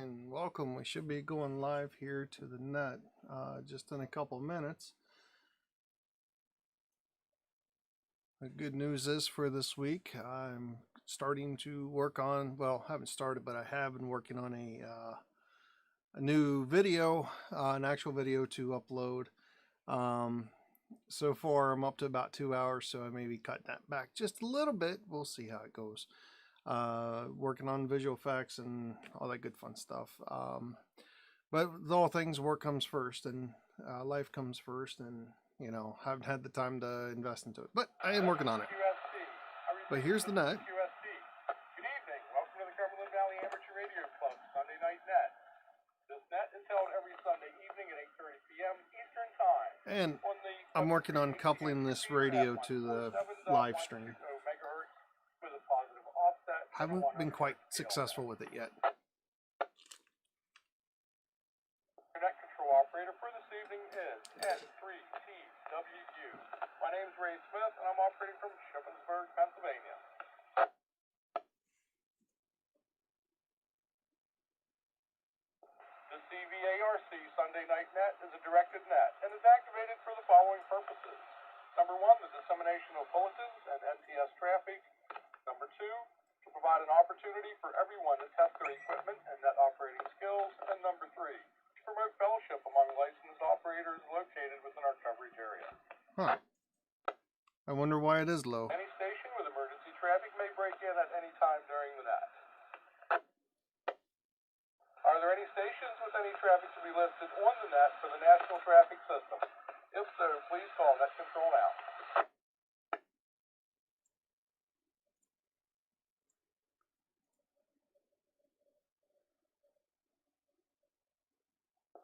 And welcome. We should be going live here to the net just in a couple of minutes. The good news is for this week, I'm starting to work on, well, I haven't started, but I have been working on a new video, an actual video to upload. So far I'm up to about 2 hours, so I may be cutting that back just a little bit. We'll see how it goes. Working on visual effects and all that good fun stuff. But with all things, work comes first, and life comes first, and you know, haven't had the time to invest into it, but I am working on it. But here's the net. Good evening. Welcome to the Cumberland Valley Amateur Radio Club Sunday Night Net. This net is held every Sunday evening at 8:30 p.m. Eastern Time. And I'm working on coupling this radio to the live stream. Haven't been quite successful with it yet. Your net control operator for this evening is N3TWU. My name is Ray Smith, and I'm operating from Shippensburg, Pennsylvania. The CVARC Sunday Night Net is a directed net and is activated for the following purposes. Number 1, the dissemination of bulletins and NTS traffic. Number 2, to provide an opportunity for everyone to test their equipment and net operating skills. And number 3, to promote fellowship among licensed operators located within our coverage area. Huh. I wonder why it is low. Any station with emergency traffic may break in at any time during the net. Are there any stations with any traffic to be listed on the net for the national traffic system? If so, please call net control now.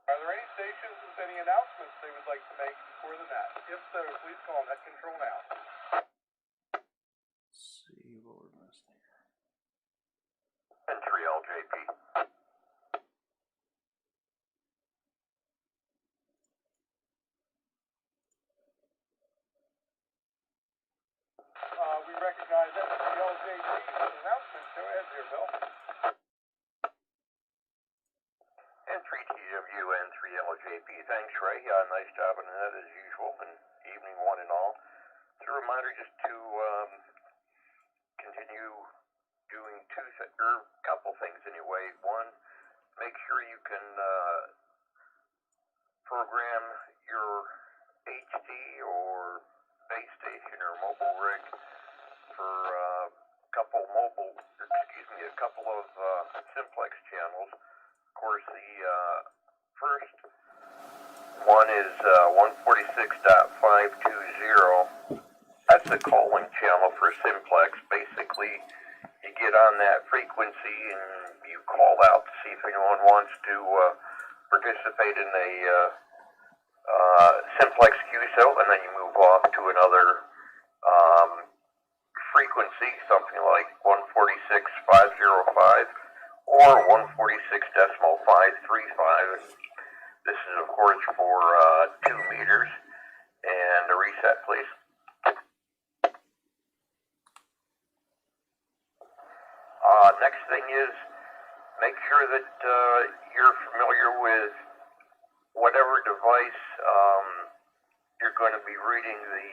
Are there any stations with any announcements they would like to make before the net? If so, please call net control now. Let's see what we're missing here. W3ACH. We recognize W3ACH as an announcement. Go ahead, dear Bill. N3TW, N3LJP. Thanks, Ray. Nice job on that as usual, and evening one and all. It's a reminder just to continue doing a couple things anyway. One, make sure you can program your HD or base station or mobile rig for a couple of simplex channels. Of course, the first one is 146.520. That's the calling channel for simplex. Basically, you get on that frequency and you call out to see if anyone wants to participate in a simplex QSO, and then you move off to another frequency, something like 146.505 or 146.535. This is, of course, for 2 meters. And a reset, please. Next thing is make sure that you're familiar with whatever device you're going to be reading the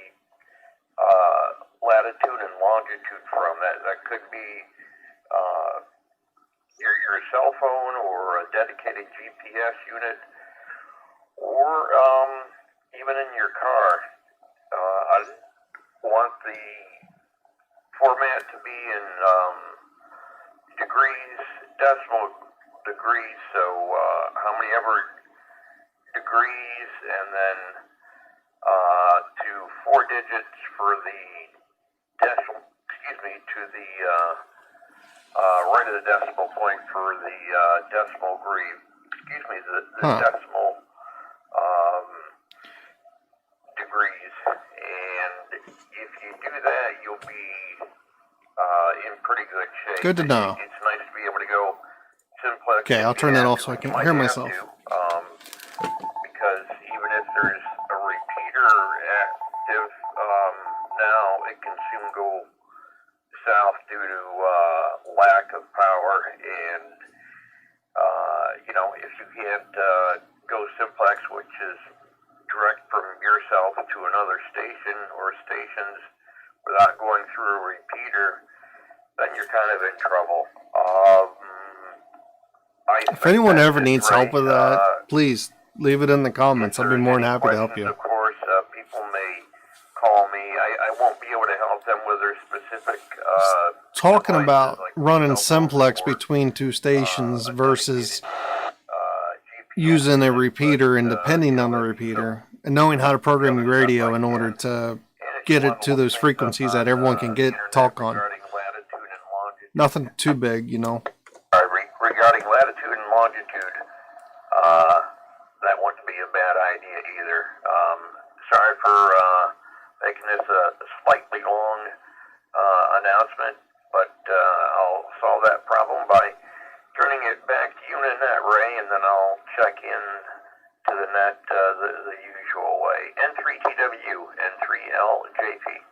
latitude and longitude from. That could be your cell phone or a dedicated GPS unit, or even in your car. I want the format to be in degrees, decimal degrees, so how many ever degrees, and then to 4 digits for the decimal, to the right of the decimal point for the decimal decimal degrees. And if you do that, you'll be in pretty good shape. Good to know. It's nice to be able to go simplex. Okay, I'll turn that off so I can hear myself. Because even if there's a repeater active now, it can soon go south due to lack of power, and if you can't go simplex, which is direct from yourself to another station or stations without going through a repeater, then you're kind of in trouble. If anyone ever needs help with that, please leave it in the comments. I'll be more than happy to help you. Of course, people may call me. I won't be able to help them with their specific. Talking about running simplex between two stations versus using a repeater and depending on the repeater and knowing how to program your radio in order to get it to those frequencies that everyone can talk on. Nothing too big, you know. Regarding latitude and longitude, that wouldn't be a bad idea either. Sorry for making this a slightly long announcement, but I'll solve that problem by turning it back to you and that, Ray, and then I'll check in to the net the usual way. N3TW, N3LJP.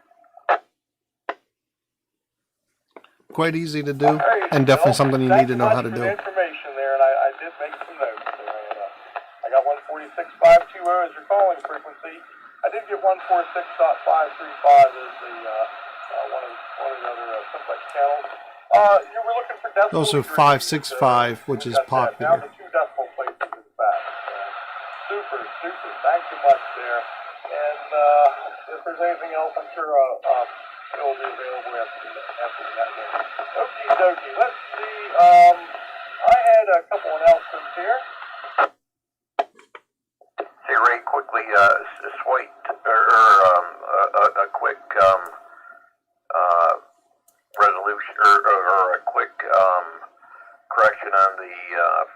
Quite easy to do, and definitely something you need to know how to do. Information there, and I did make some notes there. I got 146.520 as your calling frequency. I did get 146.535 as the one of the other simplex channels. You were looking for decimal. Also 565, which is popular. Now the 2 decimal places is back. Super. Thank you much there. And if there's anything else, I'm sure it will be available after the network. Okie dokie. Let's see. I had a couple announcements here. Hey Ray, quickly, a quick resolution or a quick correction on the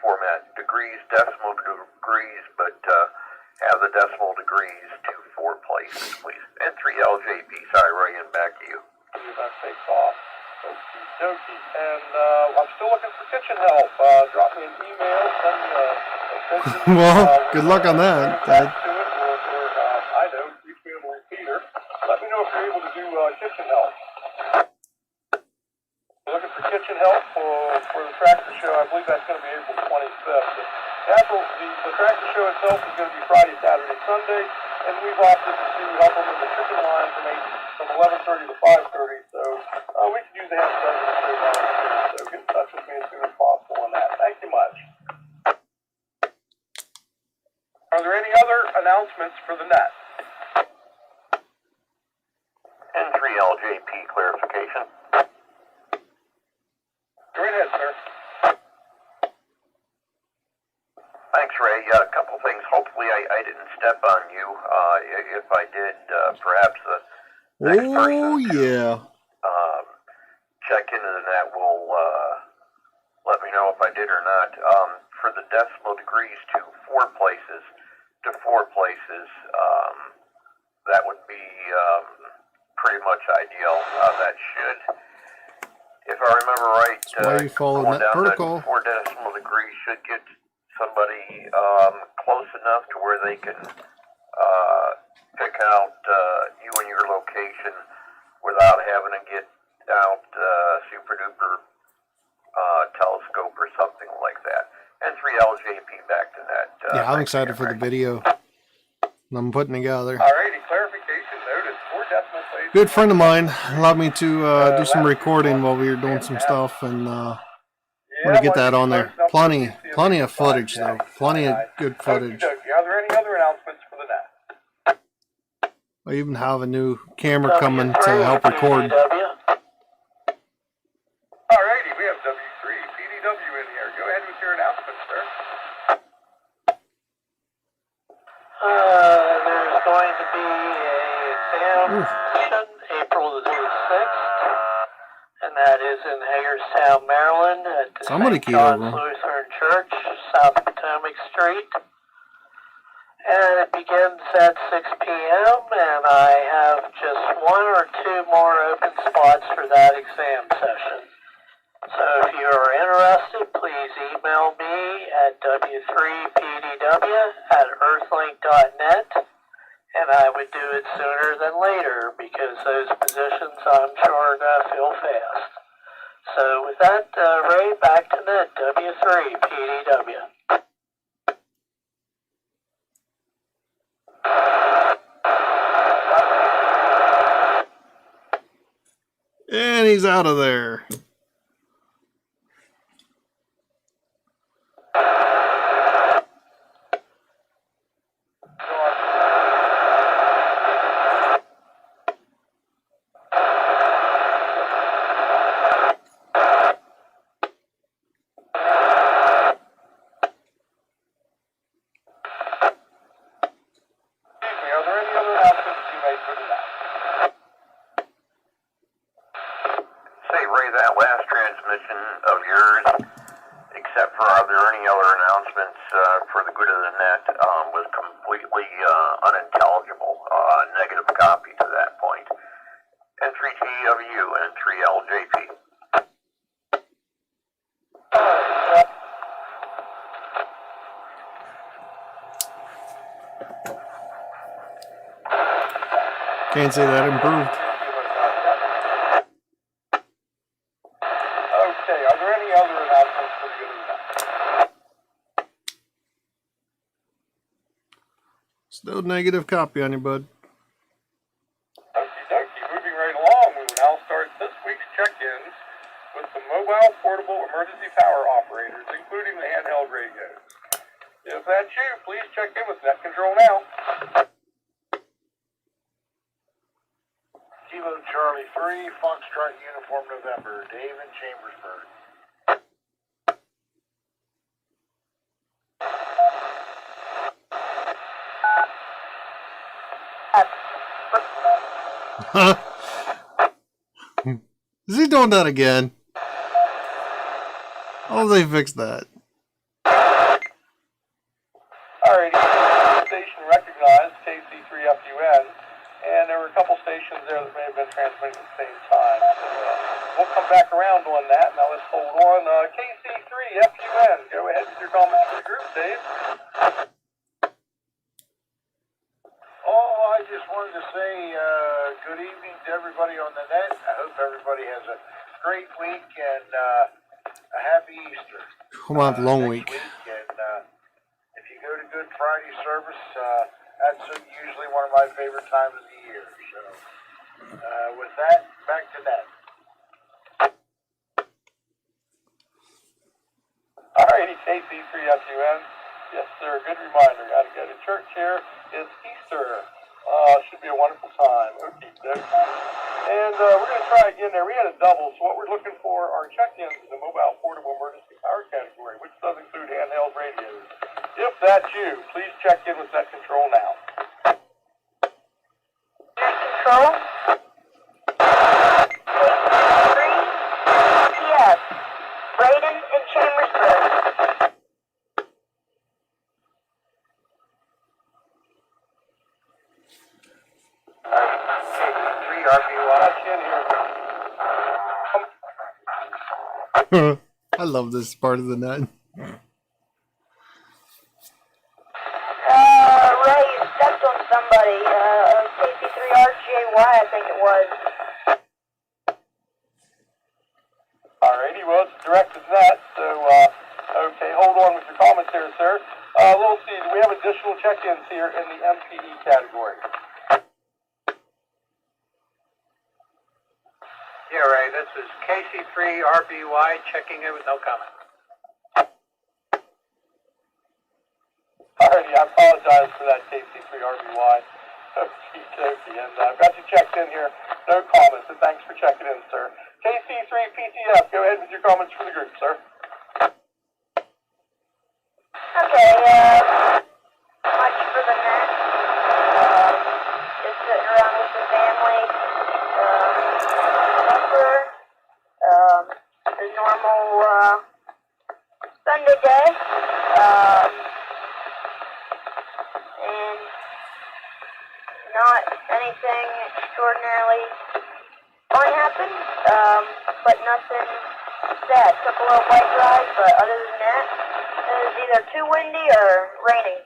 format degrees, decimal degrees, but have the decimal degrees to 4 places, please. N3LJP. Sorry, Ray, and back to you. That takes off. Okie dokie. And I'm still looking for kitchen help. Drop me an email, send me a kitchen. Well, good luck on that. I don't. Reach me on the repeater. Let me know if you're able to do kitchen help. Looking for kitchen help for the tractor show. I believe that's going to be April 25th. The tractor show itself is going to be Friday, Saturday, Sunday, and we've opted to help them in the chicken line from 11:30 to 5:30. So we could use a half dozen or so volunteers. So get in touch with me as soon as possible on that. Thank you much. Are there any other announcements for the net? N3LJP clarification. Go ahead, sir. Thanks, Ray. A couple things. Hopefully I didn't step on you. If I did, perhaps the next person yeah. check into the net will let me know if I did or not. For the decimal degrees to 4 places, that would be pretty much ideal. That should, if I remember right, why you follow going that down protocol. to 4 decimal degrees should get somebody close enough to where they can pick out you and your location without having to get out super duper telescope or something like that. N3LJP back to that. Yeah, I'm excited for the video I'm putting together. Alrighty, clarification noted. 4 decimal places. Good friend of mine allowed me to do some recording while we were doing some stuff, and I'm gonna get that on there. Plenty of footage though. Plenty of good footage. Are there any other announcements for the net? I even have a new camera coming to help record. Alrighty, we have W3PDW in here. Go ahead with your announcement, sir. There's going to be a exam session April the 6th, and that is in Hagerstown, Maryland, at the Somebody St. John's keyed over. Lutheran Church, South Potomac Street. And it begins at 6 p.m., and I have just 1 or 2 more open spots for that exam session. So if you are interested, please email me at W3PDW@earthlink.net, and I would do it sooner than later because those positions I'm sure are going to fill fast. So with that, Ray, back to net, W3PDW. And he's out of there. Say, Ray, that last transmission of yours, except for are there any other announcements for the good of the net, was completely unintelligible. Negative copy to that point. N3TW and 3LJP. Can't say that improved. Okay, are there any other announcements for the good of the net? Still negative copy on you, bud. Okie dokie, moving right along, we will now start this week's check-ins with the mobile portable emergency power operators, including the handheld radios. If that's you, please check in with Net Control now. Kilo Charlie 3, Foxtrot Uniform November, Dave in Chambersburg. Is he doing that again? Oh, they fixed that. Alrighty, station recognized, KC3FUN, and there were a couple stations there that may have been transmitting at the same time. So we'll come back around on that. Now let's hold on. KC3FUN, go ahead with your comments for the group, Dave. Oh, I just wanted to say good evening to everybody on the net. I hope everybody has a great week and a happy Easter. Come on, long next week. And if you go to Good Friday service, that's usually one of my favorite times of the year. So with that, back to net. Alrighty, KC3FUN. Yes, sir. Good reminder. Got to go to church here. It's Easter. Should be a wonderful time. Okay, and we're going to try again there. We had a double, so what we're looking for are check-ins in the mobile portable emergency power category, which does include handheld radios. If that's you, please check in with Net Control now. Net Control. KC3, Braden and Chambersburg. I love this part of the net. Ray, you stepped on somebody. KC3RJY, I think it was. Alrighty, well, it's directed net, so, okay, hold on with your comments here, sir. Little C, do we have additional check-ins here in the MPE category? Yeah, Ray, this is KC3RBY checking in with no comment. Alrighty, I apologize for that, KC3RBY. Okey-dokey, and I've got you checked in here. No comments, and thanks for checking in, sir. KC3PTF, go ahead with your comments for the group, sir. Okay, much for the net. Just sitting around with the family. The normal Sunday day, and not anything extraordinarily fun happened, but nothing sad. Took a little bike ride, but other than that, it was either too windy or raining.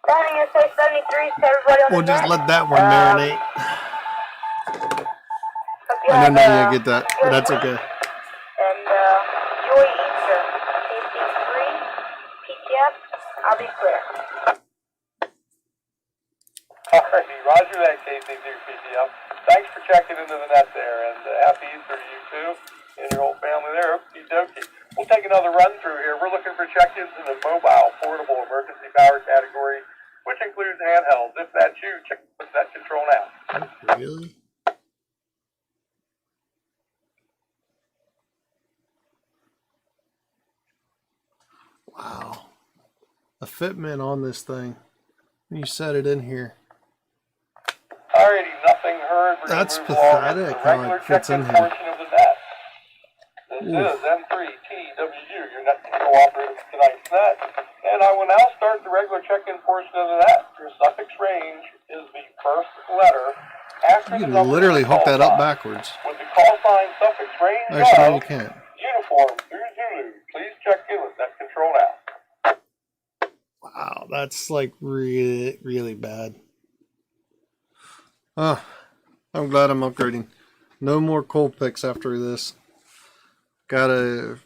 Standing at say 73 to everybody on We'll the just net. let that one marinate. I don't know you get that, but that's okay. And enjoy Easter. KC3, PTF, I'll be clear. Alrighty, roger that, KC3PTM. Thanks for checking into the net there, and happy Easter to you too, and your whole family there. Okie dokie. We'll take another run through here. We're looking for check-ins in the mobile, portable, emergency power category, which includes handhelds. If that's you, check that control now. Really? Wow. A fitment on this thing. You set it in here. Alrighty, nothing heard. We're That's gonna move along into pathetic the how regular it fits check-in in here. portion of the net. This is M3TWU, your net control operator for tonight's net. And I will now start the regular check-in portion of the net. Your suffix range is the first letter after You the can number literally of the hook call that up sign. backwards. With the call sign suffix range Actually, no, of you can't. uniform through Zulu, please check in with net control now. Wow, that's like really, really bad. Oh, I'm glad I'm upgrading. No more cold picks after this. Got a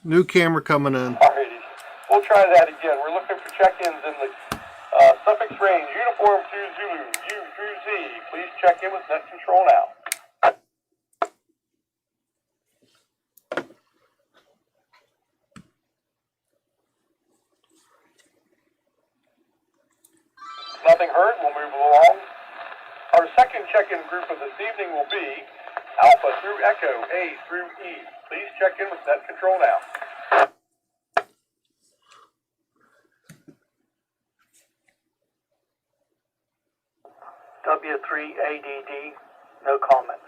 new camera coming in. Alrighty, we'll try that again. We're looking for check-ins in the suffix range, uniform through Zulu, U through Z. Please check in with net control now. Nothing heard, we'll move along. Our second check-in group of this evening will be Alpha through Echo, A through E. Please check in with net control now. W3ADD, no comments.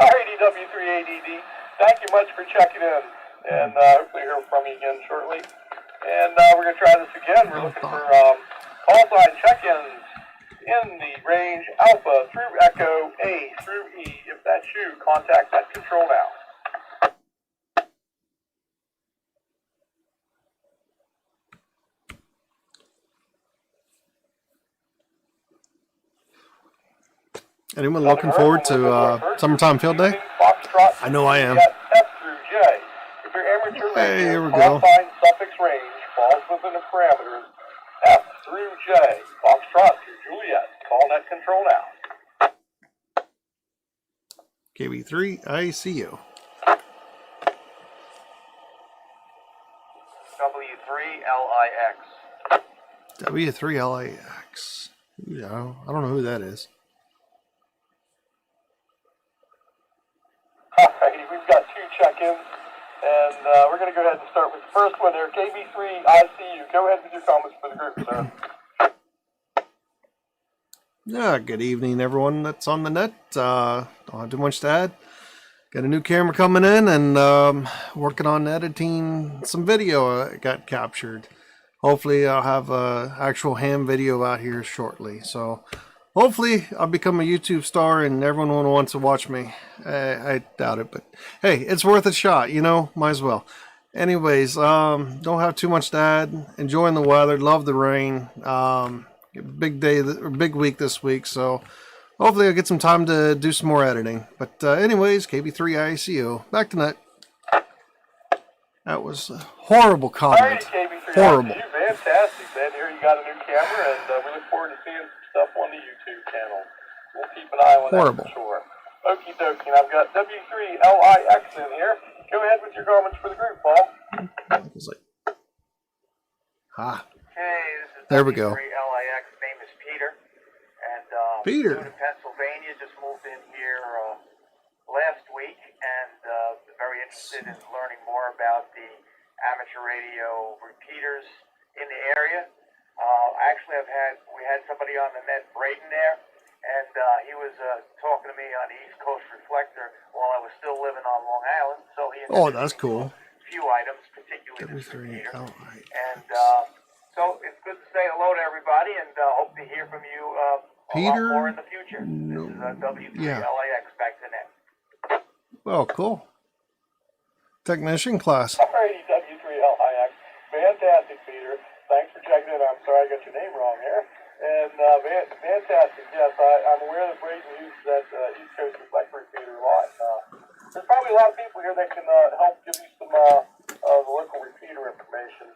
Alrighty, W3ADD, thank you much for checking in, and hopefully hear from you again shortly. And we're going to try this again. We're looking for call sign check-ins in the range Alpha through Echo, A through E. If that's you, contact net control now. Anyone looking forward to summertime field day? I know I am. F through J. If your amateur Hey, here we call go. sign suffix range falls within the parameters F through J, Foxtrot through Juliet, call net control now. KB3ICU. W3LIX. W3LAX. Yeah, I don't know who that is. Alrighty, we've got two check-ins, and we're going to go ahead and start with the first one there, KB3ICU. Go ahead with your comments for the group, sir. Yeah, good evening, everyone that's on the net. Don't have too much to add. Got a new camera coming in and working on editing some video I got captured. Hopefully I'll have a actual ham video out here shortly. So hopefully I'll become a YouTube star and everyone wants to watch me. I doubt it, but hey, it's worth a shot, you know, might as well. Anyways, don't have too much to add. Enjoying the weather, love the rain. Big day, big week this week, so hopefully I'll get some time to do some more editing. But anyways, KB3ICU, back to net. That was a horrible comment. Horrible. Fantastic, man. Here you got a new camera, and we look forward to seeing some stuff on the YouTube channel. We'll keep an eye on Horrible. that for sure. Okie dokie, and I've got W3LIX in here. Go ahead with your comments for the group, Paul. Hey, this is There we go. W3LIX. Name is Peter. And Peter. moved to Pennsylvania, just moved in here last week, and very interested in learning more about the amateur radio repeaters in the area. Actually, we had somebody on the net, Braden, there, and he was talking to me on the East Coast Reflector while I was still living on Long Island. So he That's cool. a few items, particularly this repeater. W3LIX. And so it's good to say hello to everybody, and hope to hear from you a Peter? lot more in the future. No. This is W3LIX, Yeah. back to net. Well, cool. Technician class. Alrighty, W3LIX. Fantastic, Peter. Thanks for checking in. I'm sorry I got your name wrong here. And fantastic. Yes, I'm aware that Braden uses that East Coast Reflector repeater a lot. There's probably a lot of people here that can help give you some of the local repeater information.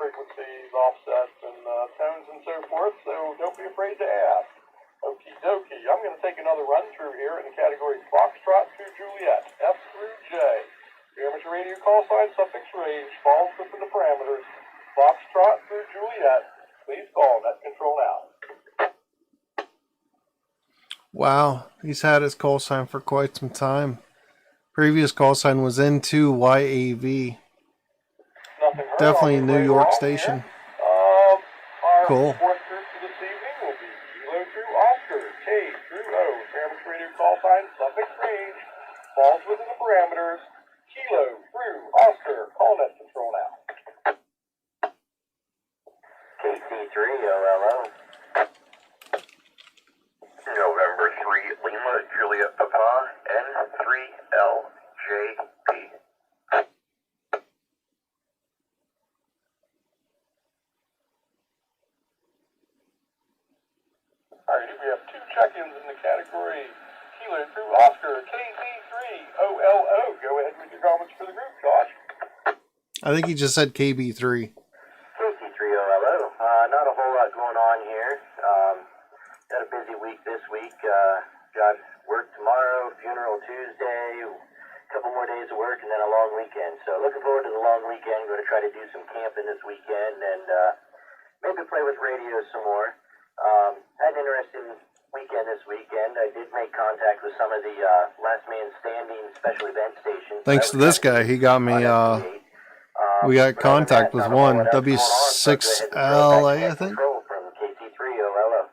frequencies, offsets, and tones and so forth, so don't be afraid to ask. Okie dokie. I'm going to take another run through here in the category Foxtrot through Juliet, F through J. The amateur radio call sign suffix range falls within the parameters. Foxtrot through Juliet. Please call net control now. Wow, he's had his call sign for quite some time. Previous call sign was N2 YAV. Definitely New York station. Our Cool. fourth group for this evening will be Kilo through Oscar, K through O. Amateur radio call sign suffix range falls within the parameters. Kilo through Oscar. Call net control now. KC3OLO. November 3 Lima Juliet Papa N3LJP. Alrighty, we have two check-ins in the category Kilo through Oscar, KC3OLO. Go ahead with your comments for the group, Josh. I think he just said KB3. KC3OLO. Not a whole lot going on here. Got a busy week this week. Got work tomorrow, funeral Tuesday, a couple more days of work, and then a long weekend. So looking forward to the long weekend. Going to try to do some camping this weekend and maybe play with radio some more. Had an interesting weekend this weekend. I did make contact with some of the last man standing special event stations. Thanks to this guy, he got me, we got contact with one, W3ACH, I think. From KC3OLO.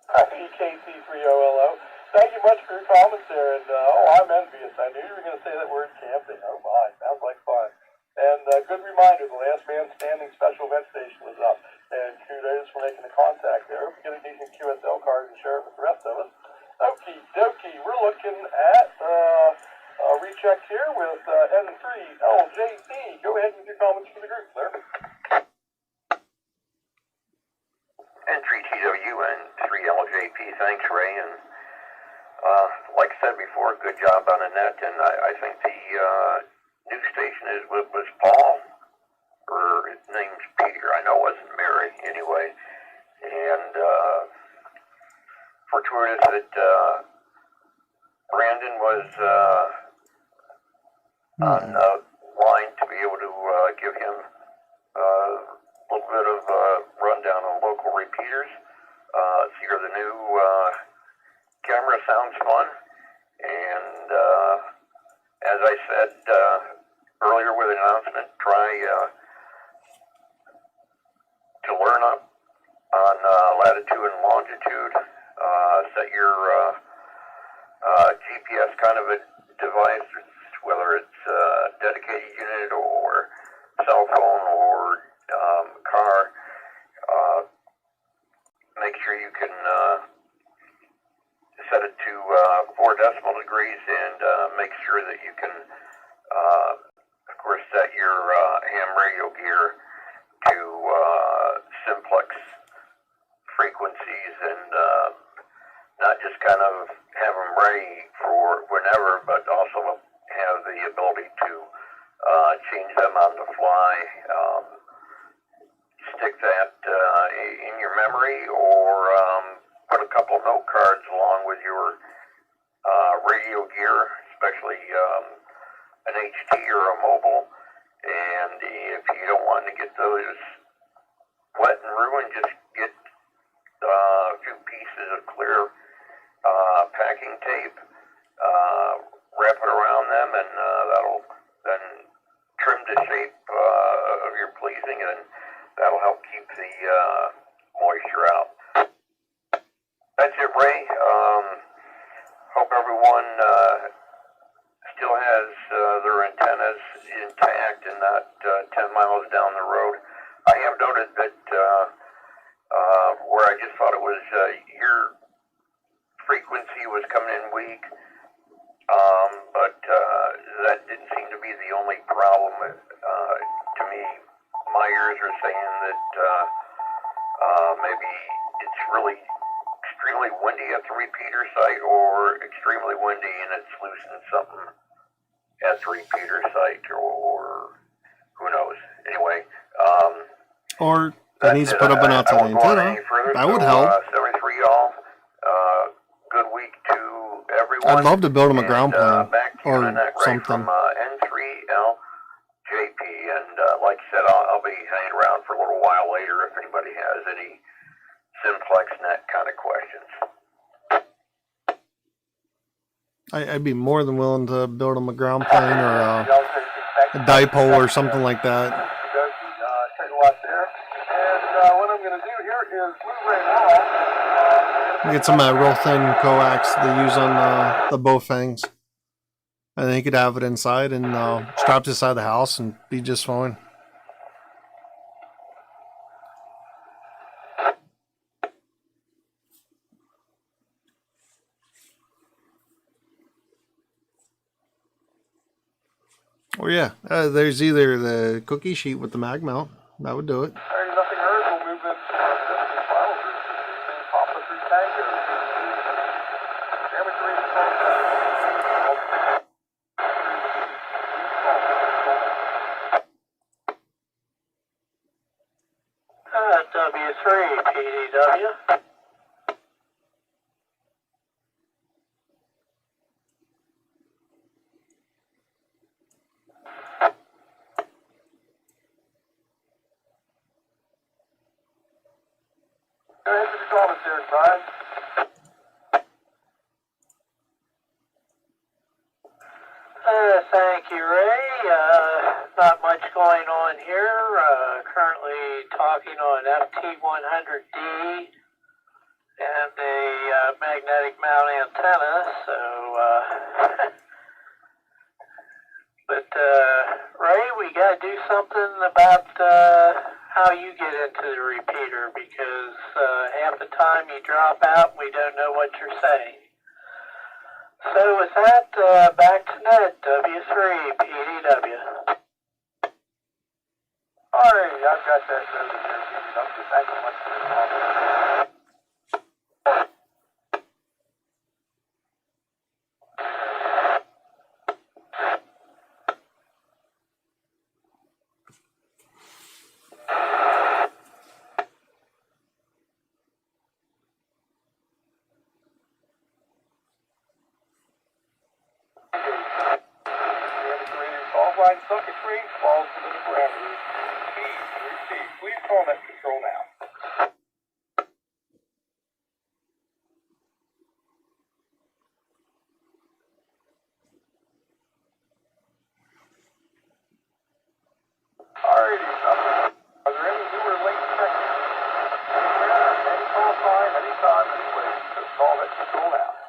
EKC3OLO. Thank you much for your comments there, and I'm envious. I knew you were going to say that word camping. Oh my, sounds like fun. And good reminder, the last man standing special event station was up. And kudos for making the contact there. Hope you get a decent QSL card and share it with the rest of us. Okie dokie, we're looking at a recheck here with N3LJP. Go ahead with your comments for the group, sir. N3TW and 3LJP, thanks Ray, and like I said before, good job on the net, and I think the new station was Paul, or his name's Peter, I know it wasn't Mary anyway, and fortuitous that Brandon was on line to be able to give him a little bit of rundown on local repeaters. So here the new camera sounds fun, and as I said earlier with an announcement, try to learn up on latitude and longitude. Set your GPS kind of a device, whether it's a dedicated unit or cell phone or car. Make sure you can set it to 4 decimal degrees and make sure that you can, of course, set your ham radio gear to simplex frequencies and not just kind of have them ready for whenever, but also have the ability to change them on the fly. Stick that in your memory, or put a couple note cards along with your radio gear, especially an HT or a mobile. And if you don't want to get those wet and ruined, just get a few pieces of clear packing tape, wrap it around them, and that'll then trim to shape of your pleasing, and that'll help keep the moisture out. That's it, Ray. Hope everyone still has their antennas intact and not 10 miles down the road. I have noted that where I just thought it was your frequency was coming in weak, but that didn't seem to be the only problem. To me, my ears are saying that maybe it's really extremely windy at the repeater site, or extremely windy and it's loosened something at the repeater site, or who knows? Anyway, Or it needs to put up an outside antenna. That would help. 73 y'all. Good week to everyone. I'd love to build him a ground plan Back to you or in a minute, Ray something. from N3LJP, and like I said, I'll be hanging around for a little while later if anybody has any simplex net kind of questions. I'd be more than willing to build him a ground plane or a dipole or something like that. Take a lot there. And what I'm going to do here is move right now. Get some of that real thin coax they use on the bow fangs. And then you could have it inside and strapped inside the house and be just fine. Oh yeah, there's either the cookie sheet with the mag mount. That would do it. Alright, nothing heard. We'll move in the final group. Papa through tango. Damage rate W3 PDW. Go ahead with your commentary, Brian. Thank you, Ray. Not much going on here. Currently talking on FT-100D and a magnetic mount antenna. So, but Ray, we got to do something about how you get into the repeater, because half the time you drop out and we don't know what you're saying. So with that, back to net, W3 PDW. Alright, I've got that noted here, PDW. Thanks so much for your comment. Line circuitry falls within the parameters. Please call net control now. Alrighty, are there any new or late checks? Any call time, anytime, anyway, just call net control now.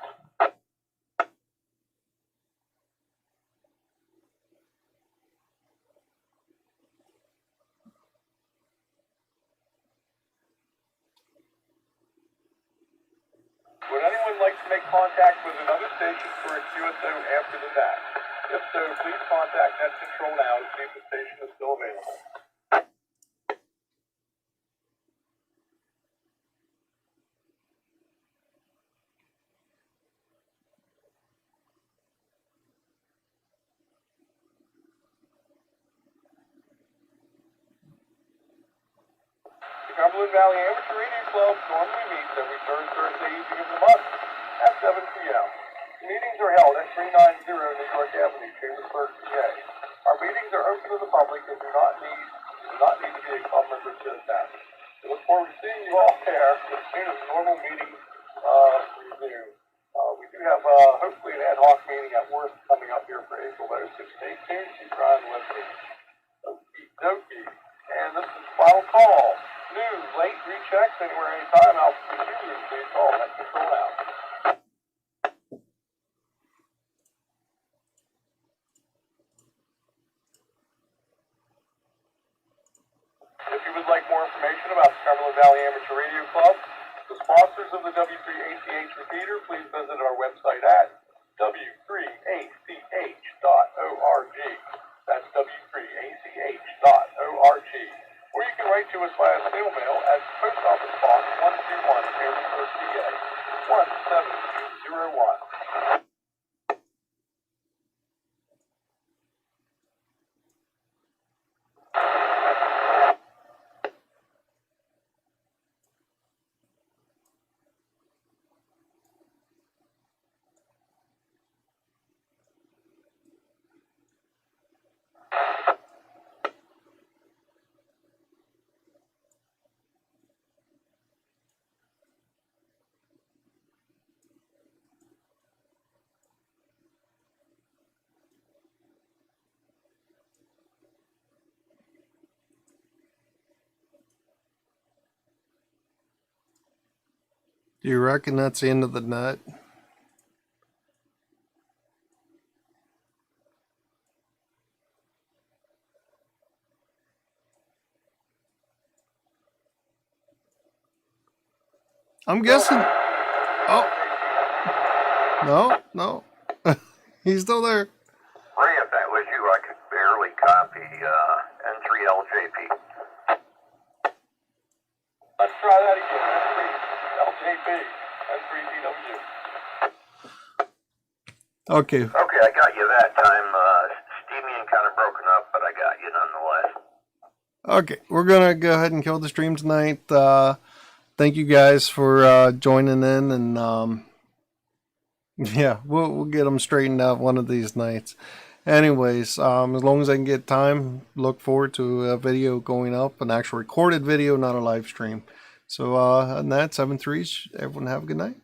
Would anyone like to make contact with another station for a QSO after the NAT? If so, please contact Net Control now to see if the station is still available. The Cumberland Valley Amateur Radio Club normally meets every third Thursday evening of the month at 7 p.m. The meetings are held at 390 New York Avenue, Chambersburg, PA. Our meetings are open to the public and do not need to be a club member to attend. We look forward to seeing you all there as soon as normal meetings resume. We do have hopefully an ad hoc meeting at Worth coming up here for April 6th. Stay tuned. Keep trying the webpage. Okie dokie. And this is the final call. New, late, rechecks, anywhere, anytime, I'll continue to call Net Control now. If you would like more information about the Cumberland Valley Amateur Radio Club, the sponsors of the W3ACH repeater, please visit our website at W3ACH.org. That's W3ACH.org. Or you can write to us via snail mail at Post Office Box 121, Chambersburg, PA 17201. Do you reckon that's the end of the net? I'm guessing. Oh. No. He's still there. Ray, if that was you, I could barely copy N3LJP. Let's try that again. N3LJP. N3DW. Okay. Okay, I got you that time. Steamy and kind of broken up, but I got you nonetheless. Okay, we're gonna go ahead and kill the stream tonight. Thank you guys for joining in, and yeah, we'll get them straightened out one of these nights. Anyways, as long as I can get time, look forward to a video going up, an actual recorded video, not a live stream. So, on that, 7-3s, everyone have a good night.